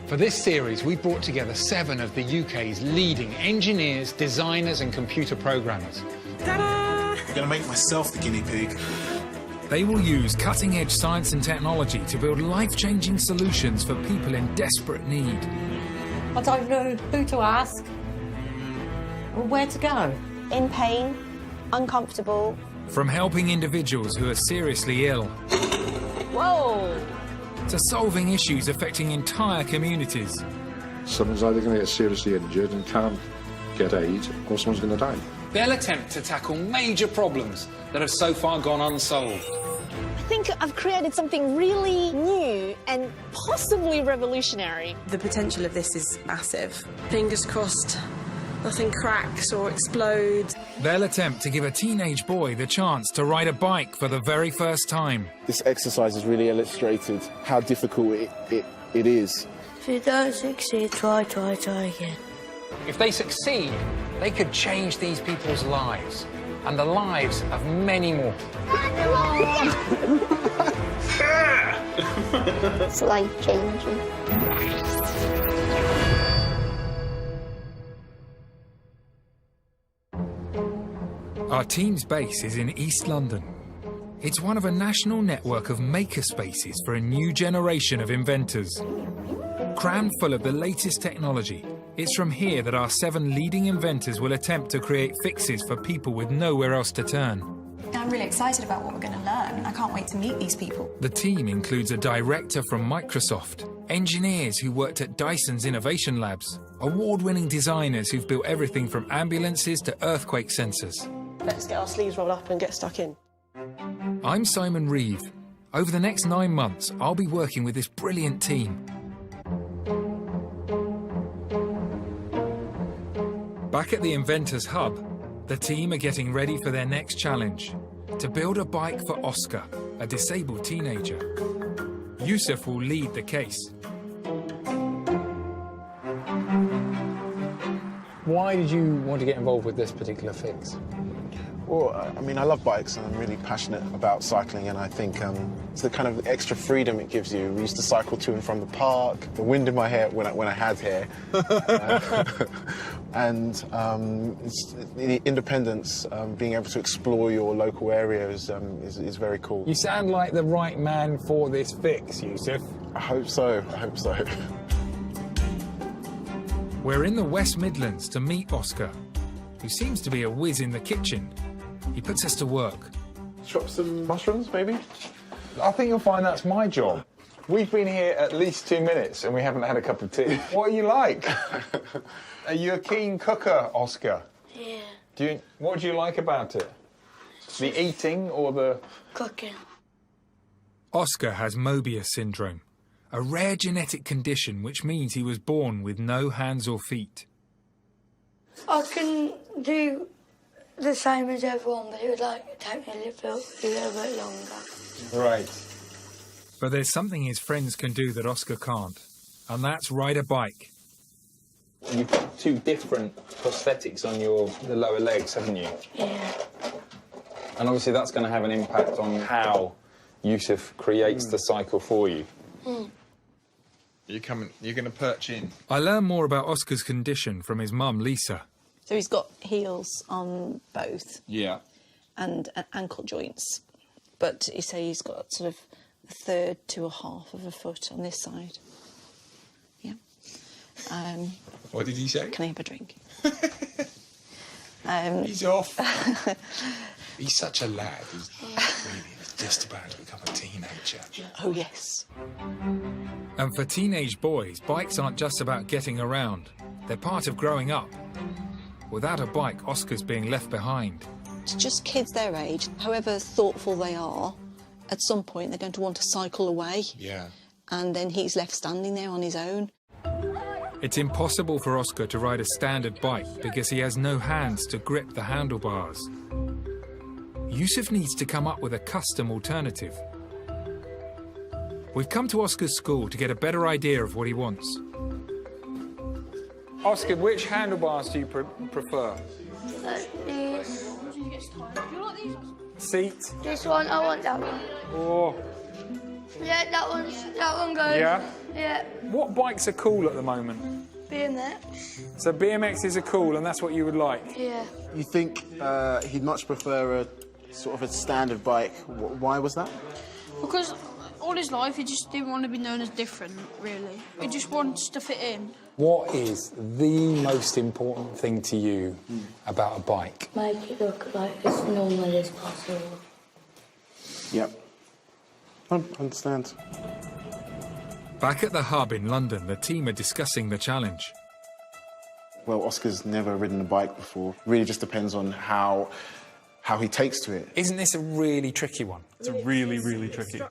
For this series, we brought together 7 of the UK's leading engineers, designers and computer programmers. Ta-da! I'm gonna make myself the guinea pig. They will use cutting-edge science and technology to build life-changing solutions for people in desperate need. I don't know who to ask or where to go. In pain, uncomfortable. From helping individuals who are seriously ill Whoa! to solving issues affecting entire communities. Someone's either going to get seriously injured and can't get aid, or someone's going to die. They'll attempt to tackle major problems that have so far gone unsolved. I think I've created something really new and possibly revolutionary. The potential of this is massive. Fingers crossed nothing cracks or explodes. They'll attempt to give a teenage boy the chance to ride a bike for the very first time. This exercise has really illustrated how difficult it is. If you don't succeed, try again. If they succeed, they could change these people's lives and the lives of many more. It's life-changing. Our team's base is in East London. It's one of a national network of makerspaces for a new generation of inventors. Crammed full of the latest technology, it's from here that our 7 leading inventors will attempt to create fixes for people with nowhere else to turn. I'm really excited about what we're going to learn. I can't wait to meet these people. The team includes a director from Microsoft, engineers who worked at Dyson's Innovation Labs, award-winning designers who've built everything from ambulances to earthquake sensors. Let's get our sleeves rolled up and get stuck in. I'm Simon Reeve. Over the next 9 months, I'll be working with this brilliant team. Back at the Inventors Hub, the team are getting ready for their next challenge, to build a bike for Oscar, a disabled teenager. Yusuf will lead the case. Why did you want to get involved with this particular fix? Well, I mean, I love bikes and I'm really passionate about cycling, and I think it's the kind of extra freedom it gives you. We used to cycle to and from the park, the wind in my hair when I had hair, and it's the independence, being able to explore your local areas is very cool. You sound like the right man for this fix, Yusuf. I hope so, I hope so. We're in the West Midlands to meet Oscar, who seems to be a whiz in the kitchen. He puts us to work. Chop some mushrooms, maybe? I think you'll find that's my job. We've been here at least 2 minutes and we haven't had a cup of tea. What are you like? Are you a keen cooker, Oscar? Yeah. What do you like about it? The eating or the... Cooking. Oscar has Mobius syndrome, a rare genetic condition which means he was born with no hands or feet. I can do the same as everyone, but it would take me a little bit longer. Right. But there's something his friends can do that Oscar can't, and that's ride a bike. You've got 2 different prosthetics on the lower legs, haven't you? Yeah. And obviously that's going to have an impact on how Yusuf creates the cycle for you. You're going to perch in. I learn more about Oscar's condition from his mum, Lisa. So he's got heels on both. Yeah. And ankle joints. But you say he's got sort of a third to a half of a foot on this side. Yeah. What did he say? Can I have a drink? He's off. He's such a lad. He's just about to become a teenager. Oh, yes. And for teenage boys, bikes aren't just about getting around. They're part of growing up. Without a bike, Oscar's being left behind. It's just kids their age, however thoughtful they are, at some point they're going to want to cycle away. Yeah. And then he's left standing there on his own. It's impossible for Oscar to ride a standard bike because he has no hands to grip the handlebars. Yusuf needs to come up with a custom alternative. We've come to Oscar's school to get a better idea of what he wants. Oscar, which handlebars do you prefer? These. Seat? This one, I want that one. Oh. Yeah, that one goes. Yeah? Yeah. What bikes are cool at the moment? BMX. So BMXs are cool, and that's what you would like? Yeah. You think he'd much prefer a sort of a standard bike? Why was that? Because all his life he just didn't want to be known as different, really. He just wants to fit in. What is the most important thing to you about a bike? Make it look like as normal as possible. Yep. I understand. Back at the hub in London, the team are discussing the challenge. Well, Oscar's never ridden a bike before. Really just depends on how he takes to it. Isn't this a really tricky one? It's really, really tricky.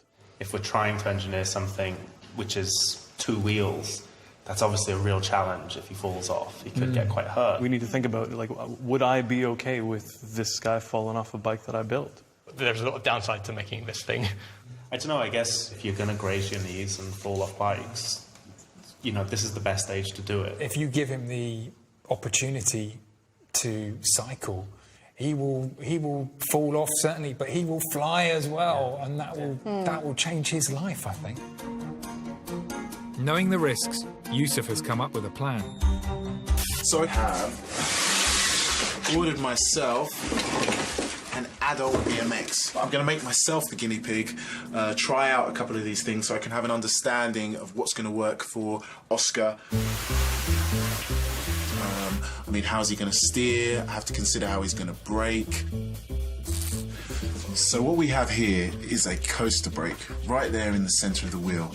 If we're trying to engineer something which is 2 wheels, that's obviously a real challenge. If he falls off, he could get quite hurt. We need to think about, like, would I be okay with this guy falling off a bike that I built? There's a lot of downside to making this thing. I don't know, I guess if you're going to graze your knees and fall off bikes, you know, this is the best age to do it. If you give him the opportunity to cycle, he will fall off, certainly, but he will fly as well, and that will change his life, I think. Knowing the risks, Yusuf has come up with a plan. So I have ordered myself an adult BMX. I'm going to make myself the guinea pig, try out a couple of these things so I can have an understanding of what's going to work for Oscar. I mean, how's he going to steer? I have to consider how he's going to brake. So what we have here is a coaster brake right there in the centre of the wheel.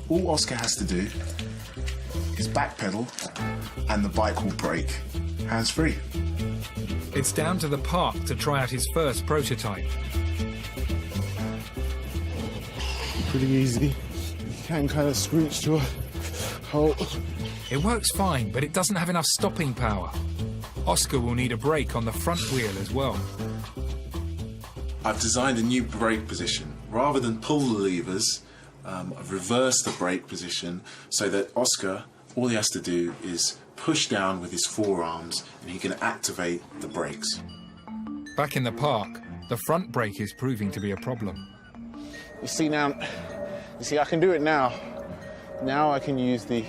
All Oscar has to do is back pedal and the bike will brake, hands free. It's down to the park to try out his first prototype. Pretty easy. You can kind of screech to a halt. It works fine, but it doesn't have enough stopping power. Oscar will need a brake on the front wheel as well. I've designed a new brake position. Rather than pull the levers, I've reversed the brake position so that Oscar, all he has to do is push down with his forearms and he can activate the brakes. Back in the park, the front brake is proving to be a problem. You see, I can do it now. Now I can use the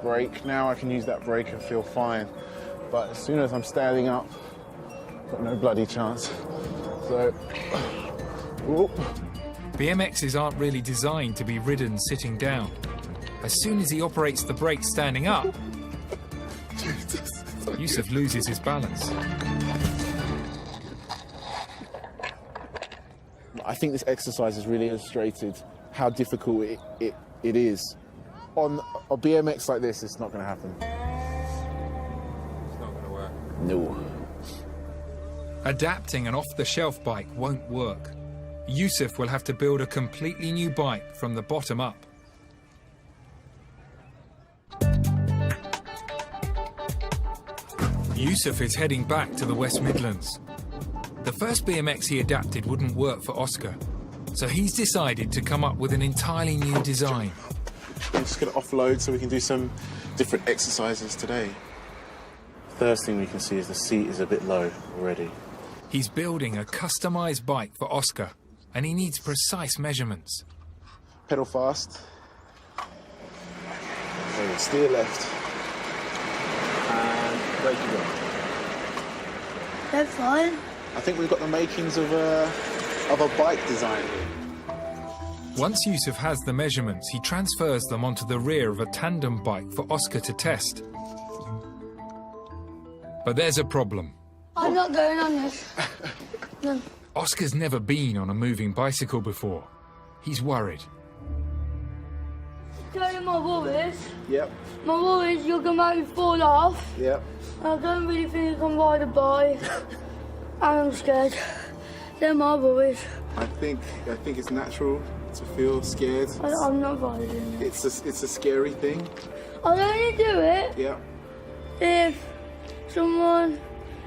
brake. Now I can use that brake and feel fine. But as soon as I'm standing up, I've got no bloody chance. So, whoop. BMXs aren't really designed to be ridden sitting down. As soon as he operates the brake standing up, Yusuf loses his balance. I think this exercise has really illustrated how difficult it is. On a BMX like this, it's not going to happen. It's not going to work. No. Adapting an off-the-shelf bike won't work. Yusuf will have to build a completely new bike from the bottom up. Yusuf is heading back to the West Midlands. The first BMX he adapted wouldn't work for Oscar, so he's decided to come up with an entirely new design. I'm just going to offload so we can do some different exercises today. First thing we can see is the seat is a bit low already. He's building a customised bike for Oscar, and he needs precise measurements. Pedal fast. So steer left. And brake again. They're fine. I think we've got the makings of a bike design here. Once Yusuf has the measurements, he transfers them onto the rear of a tandem bike for Oscar to test. But there's a problem. I'm not going on this. No. Oscar's never been on a moving bicycle before. He's worried. Tell you my worries. Yep. My worries, you're going to make me fall off. Yep. I don't really think I can ride a bike. And I'm scared. They're my worries. I think it's natural to feel scared. I'm not riding it. It's a scary thing. I'll only do it Yeah. if someone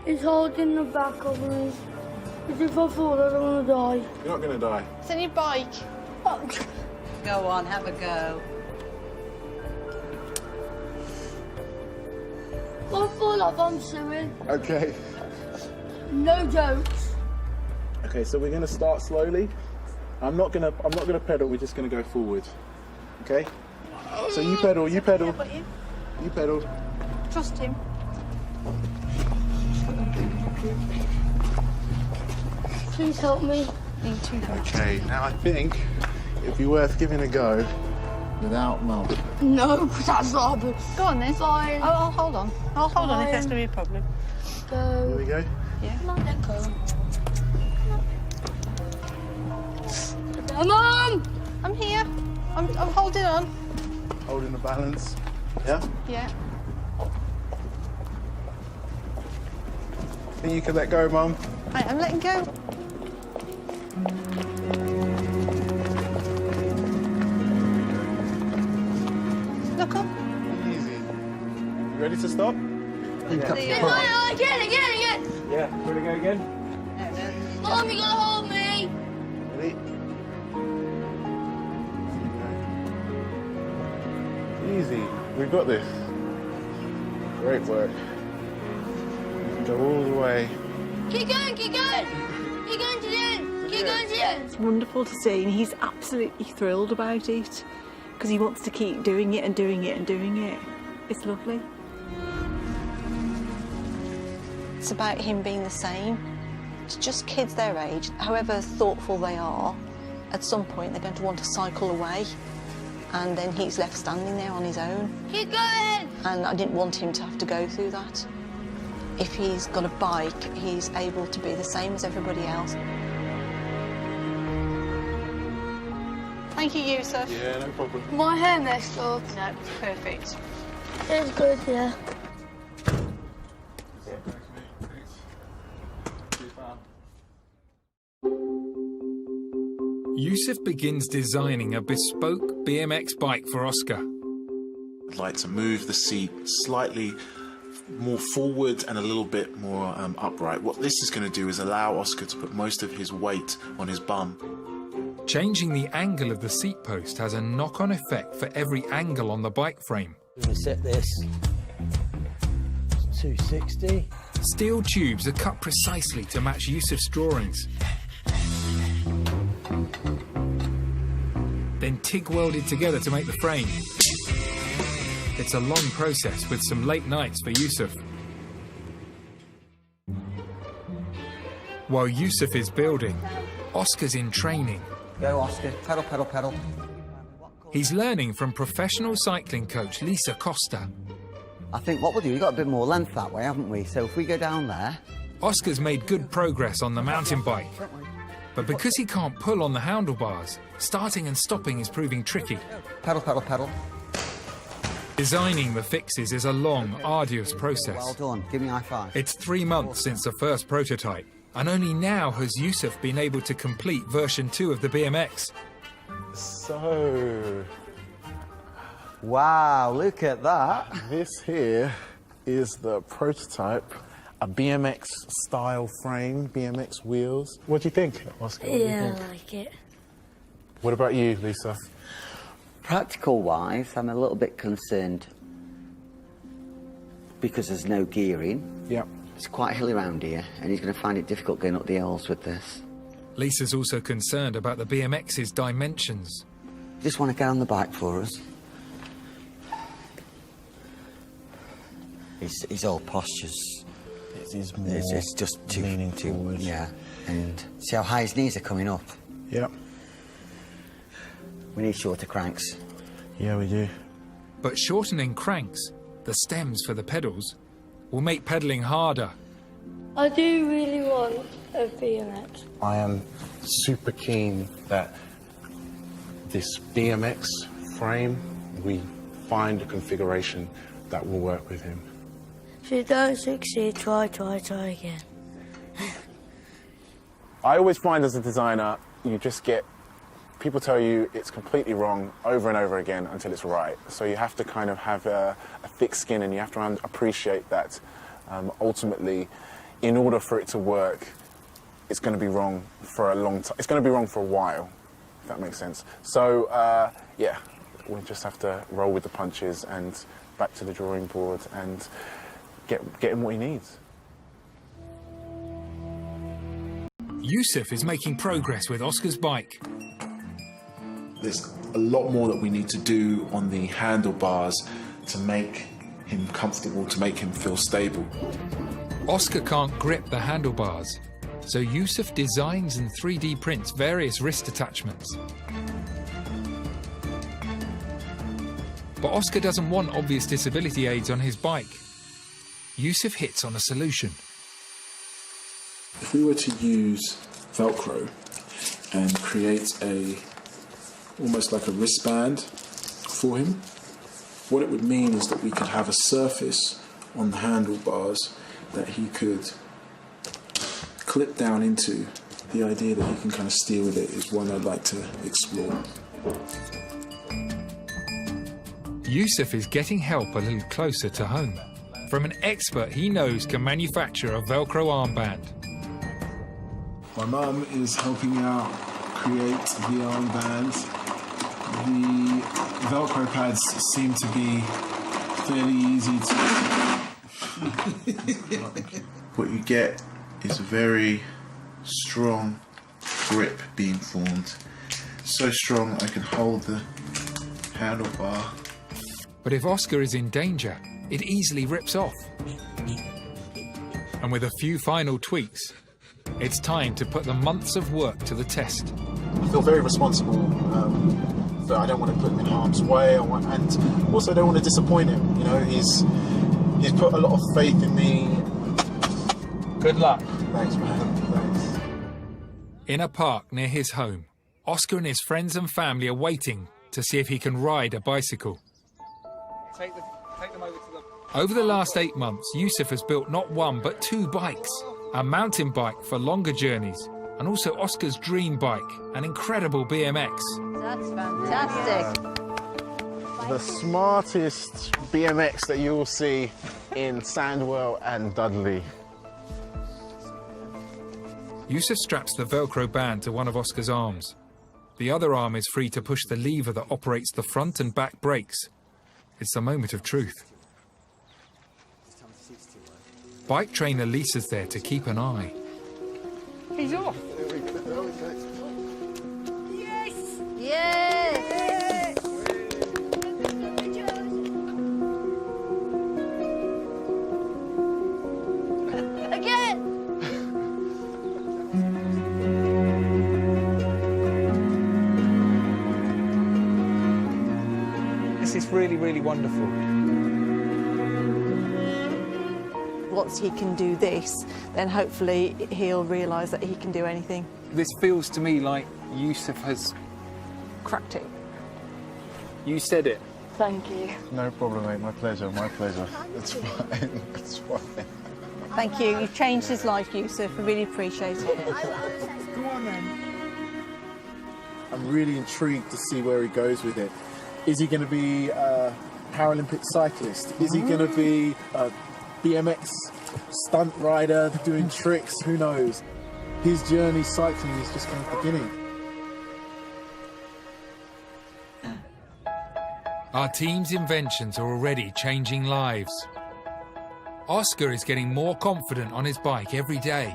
is holding the back of me. Because if I fall, I don't want to die. You're not going to die. It's on your bike. Go on, have a go. If I fall off, I'm suing. Okay. No jokes. Okay, so we're going to start slowly. I'm not going to pedal. We're just going to go forward. Okay? So you pedal, you pedal. You pedal. Trust him. Please help me. Okay, now I think it'd be worth giving a go without Mum. No, because that's rubbish. Go on then. Fine. I'll hold on. I'll hold on if that's going to be a problem. Go. Here we go. Yeah. Let go. Mum! I'm here. I'm holding on. Holding the balance. Yeah? Yeah. Think you can let go, Mum? Right, I'm letting go. Look up. Easy. You ready to stop? Again. Yeah, ready to go again? Mum, you gotta hold me. Ready? Easy. We've got this. Great work. Go all the way. Keep going. Keep going to the end. Keep going to the end. It's wonderful to see, and he's absolutely thrilled about it because he wants to keep doing it and doing it and doing it. It's lovely. It's about him being the same. It's just kids their age, however thoughtful they are, at some point they're going to want to cycle away, and then he's left standing there on his own. Keep going. And I didn't want him to have to go through that. If he's got a bike, he's able to be the same as everybody else. Thank you, Yusuf. Yeah, no problem. My hair messed up. No, perfect. It's good, yeah. Yusuf begins designing a bespoke BMX bike for Oscar. I'd like to move the seat slightly more forward and a little bit more upright. What this is going to do is allow Oscar to put most of his weight on his bum. Changing the angle of the seat post has a knock-on effect for every angle on the bike frame. I'm going to set this 260. Steel tubes are cut precisely to match Yusuf's drawings. Then TIG welded together to make the frame. It's a long process with some late nights for Yusuf. While Yusuf is building, Oscar's in training. Go, Oscar. Pedal, pedal, pedal. He's learning from professional cycling coach Lisa Costa. I think what we'll do, we've got a bit more length that way, haven't we? So if we go down there... Oscar's made good progress on the mountain bike. But because he can't pull on the handlebars, starting and stopping is proving tricky. Pedal, pedal, pedal. Designing the fixes is a long, arduous process. Well done. Give me a high five. It's 3 months since the first prototype, and only now has Yusuf been able to complete version 2 of the BMX. So... Wow, look at that. This here is the prototype, a BMX-style frame, BMX wheels. What do you think, Oscar? What do you think? I like it. What about you, Lisa? Practical-wise, I'm a little bit concerned because there's no gearing. Yep. It's quite hilly around here, and he's going to find it difficult going up the hills with this. Lisa's also concerned about the BMX's dimensions. Just want to get on the bike for us. His whole posture's... It's just too... leaning forward. Yeah, and see how high his knees are coming up? Yep. We need shorter cranks. Yeah, we do. But shortening cranks, the stems for the pedals, will make pedalling harder. I do really want a BMX. I am super keen that this BMX frame, we find a configuration that will work with him. If you don't succeed, try again. I always find as a designer, you just get... People tell you it's completely wrong over and over again until it's right. So you have to kind of have a thick skin, and you have to appreciate that ultimately, in order for it to work, it's going to be wrong for a long time. It's going to be wrong for a while, if that makes sense. So, yeah, we just have to roll with the punches and back to the drawing board and get him what he needs. Yusuf is making progress with Oscar's bike. There's a lot more that we need to do on the handlebars to make him comfortable, to make him feel stable. Oscar can't grip the handlebars, so Yusuf designs and 3D prints various wrist attachments. But Oscar doesn't want obvious disability aids on his bike. Yusuf hits on a solution. If we were to use Velcro and create almost like a wristband for him, what it would mean is that we could have a surface on the handlebars that he could clip down into. The idea that he can kind of steer with it is one I'd like to explore. Yusuf is getting help a little closer to home from an expert he knows can manufacture a Velcro armband. My mum is helping out create the armband. The Velcro pads seem to be fairly easy to... What you get is a very strong grip being formed. So strong I can hold the handlebar. But if Oscar is in danger, it easily rips off. And with a few final tweaks, it's time to put the months of work to the test. I feel very responsible, but I don't want to put him in harm's way, and also don't want to disappoint him. You know, he's put a lot of faith in me. Good luck. Thanks, man. Thanks. In a park near his home, Oscar and his friends and family are waiting to see if he can ride a bicycle. Take them over to the... Over the last 8 months, Yusuf has built not one but 2 bikes. A mountain bike for longer journeys, and also Oscar's dream bike, an incredible BMX. That's fantastic. The smartest BMX that you will see in Sandwell and Dudley. Yusuf straps the Velcro band to one of Oscar's arms. The other arm is free to push the lever that operates the front and back brakes. It's the moment of truth. Bike trainer Lisa's there to keep an eye. He's off. Yes! Yes! Again! This is really, really wonderful. Once he can do this, then hopefully he'll realise that he can do anything. This feels to me like Yusuf has Cracked it. You said it. Thank you. No problem, mate. My pleasure. My pleasure. It's fine. It's fine. Thank you. You've changed his life, Yusuf. I really appreciate it. Go on then. I'm really intrigued to see where he goes with it. Is he going to be a Paralympic cyclist? Is he going to be a BMX stunt rider doing tricks? Who knows? His journey cycling is just kind of beginning. Our team's inventions are already changing lives. Oscar is getting more confident on his bike every day.